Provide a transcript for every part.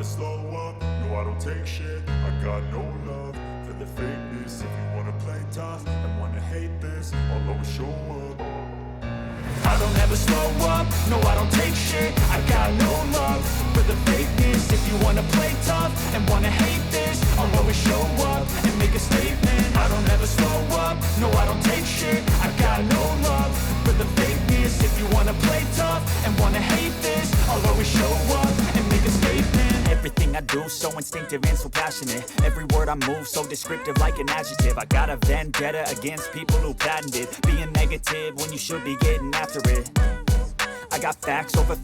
slow up, no I don't take shit. I got no love for the fakeness. If you wanna play tough and wanna hate this, I'll always show up. I don't ever slow up, no I don't take shit. I got no love for the fakeness. If you wanna play tough and wanna hate this, I'll always show up and make a statement. I don't ever slow up, no I don't take shit. I got no love for the fakeness. If you wanna play tough and wanna hate this, I'll always show up and make a statement. Everything I do so instinctive and so passionate. Every word I move so descriptive like an adjective. I got a vendetta against people who patented being negative when you should be getting after it. I got facts over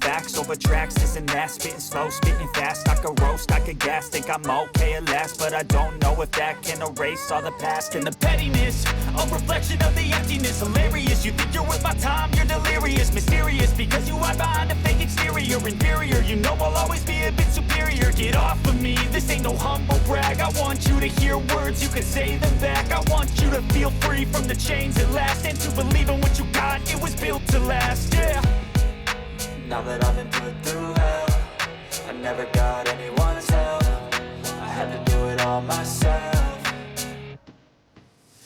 tracks, this and that. Spitting slow, spitting fast. I could roast, I could gas. Think I'm okay at last, but I don't know if that can erase all the past. And the pettiness, a reflection of the emptiness. Hilarious, you think you're worth my time, you're delirious. Mysterious, because you hide behind a fake exterior. Inferior, you know I'll always be a bit superior. Get off of me, this ain't no humble brag. I want you to hear words, you can say them back. I want you to feel free from the chains at last, and to believe in what you got, it was built to last, yeah. Now that I've been put through hell, I never got anyone's help. I had to do it all myself.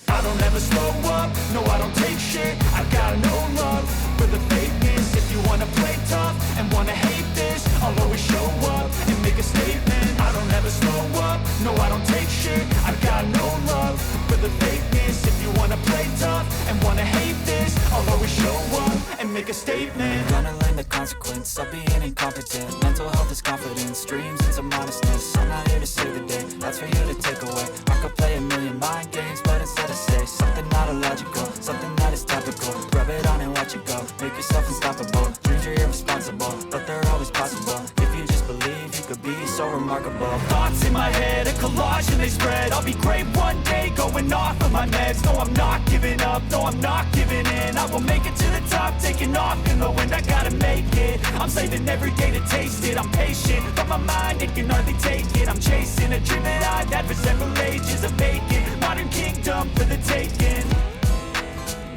I don't ever slow up, no I don't take shit. I got no love for the fakeness. If you wanna play tough and wanna hate this, I'll always show up and make a statement. I don't ever slow up, no I don't take shit. I got no love for the fakeness. If you wanna play tough and wanna hate this, I'll always show up and make a statement. Gonna learn the consequence of being incompetent. Mental health is confidence, dreams and some modestness. I'm not here to save the day, that's for you to take away. I could play a million mind games, but instead I say something not illogical, something that is topical. Rub it on and watch it go, make yourself unstoppable. Dreams are irresponsible, but they're always possible. If you just believe, you could be so remarkable. Thoughts in my head, a collage and they spread. I'll be great one day, going off of my meds. No, I'm not giving up, no, I'm not giving in. I will make it to the top, taking off in the wind. I gotta make it, I'm saving every day to taste it. I'm patient, but my mind, it can hardly take it. I'm chasing a dream that I've had for several ages. A vacant, modern kingdom for the taking.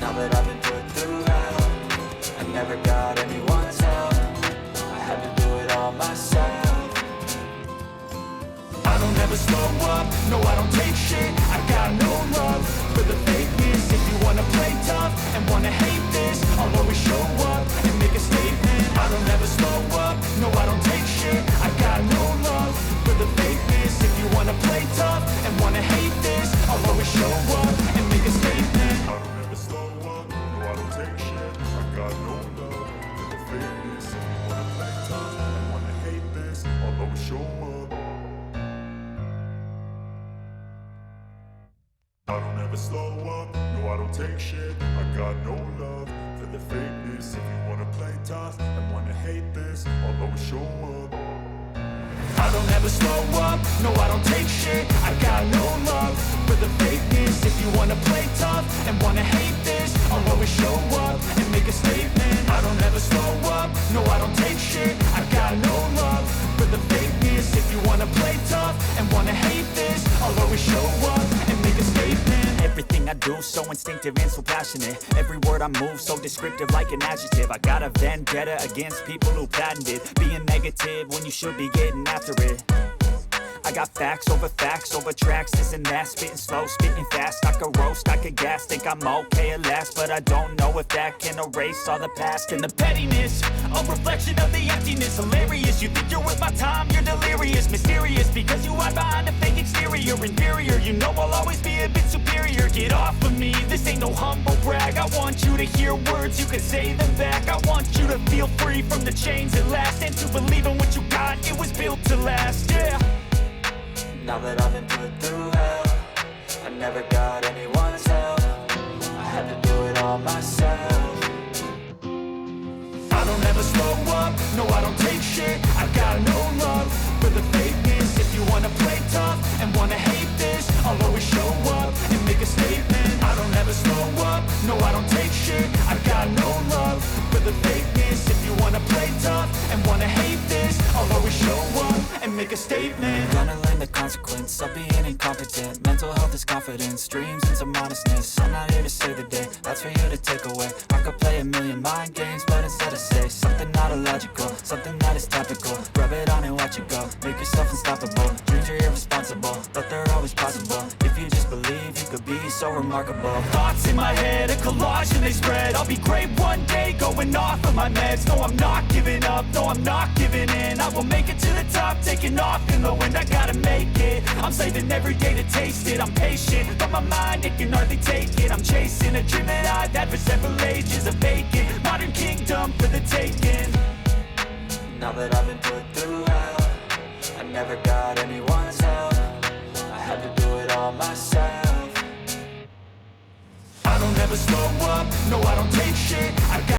Now that I've been put through hell, I never got anyone's help. I had to do it all myself. I don't ever slow up, no I don't take shit. I got no love for the fakeness. If you wanna play tough and wanna hate this, I'll always show up and make a statement. I don't ever slow up, no I don't take shit. I got no love for the fakeness. If you wanna play tough and wanna hate this, I'll always show up and make a statement. I don't ever slow up, no I don't take shit. I got no love for the fakeness. If you wanna play tough and wanna hate this, I'll always show up. I don't ever slow up, no I don't take shit. I got no love for the fakeness. If you wanna play tough and wanna hate this, I'll always show up. I don't ever slow up, no I don't take shit. I got no love for the fakeness. If you wanna play tough and wanna hate this, I'll always show up and make a statement. I don't ever slow up, no I don't take shit. I got no love for the fakeness. If you wanna play tough and wanna hate this, I'll always show up and make a statement. Everything I do so instinctive and so passionate. Every word I move so descriptive like an adjective. I got a vendetta against people who patented being negative when you should be getting after it. I got facts over tracks, this and that. Spitting slow, spitting fast. I could roast, I could gas. Think I'm okay at last, but I don't know if that can erase all the past. And the pettiness, a reflection of the emptiness. Hilarious, you think you're worth my time, you're delirious. Mysterious, because you hide behind a fake exterior. Inferior, you know I'll always be a bit superior. Get off of me, this ain't no humble brag. I want you to hear words, you can say them back. I want you to feel free from the chains at last, and to believe in what you got, it was built to last, yeah. Now that I've been put through hell, I never got anyone's help. I had to do it all myself. I don't ever slow up, no I don't take shit. I got no love for the fakeness. If you wanna play tough and wanna hate this, I'll always show up and make a statement. I don't ever slow up, no I don't take shit. I got no love for the fakeness. If you wanna play tough and wanna hate this, I'll always show up and make a statement. Gonna learn the consequence of being incompetent. Mental health is confidence, dreams and some honestness. I'm not here to save the day, that's for you to take away. I could play a million mind games, but instead I say something not illogical, something that is topical. Rub it on and watch it go, make yourself unstoppable. Dreams are irresponsible, but they're always possible. If you just believe, you could be so remarkable. Thoughts in my head, a collage and they spread. I'll be great one day, going off of my meds. No, I'm not giving up, no, I'm not giving in. I will make it to the top, taking off in the wind. I gotta make it, I'm saving every day to taste it. I'm patient, but my mind, it can hardly take it. I'm chasing a dream that I've had for several ages. A vacant, modern kingdom for the taking. Now that I've been put through hell, I never got anyone's help. I had to do it all myself. I don't ever slow up, no I don't take shit. I got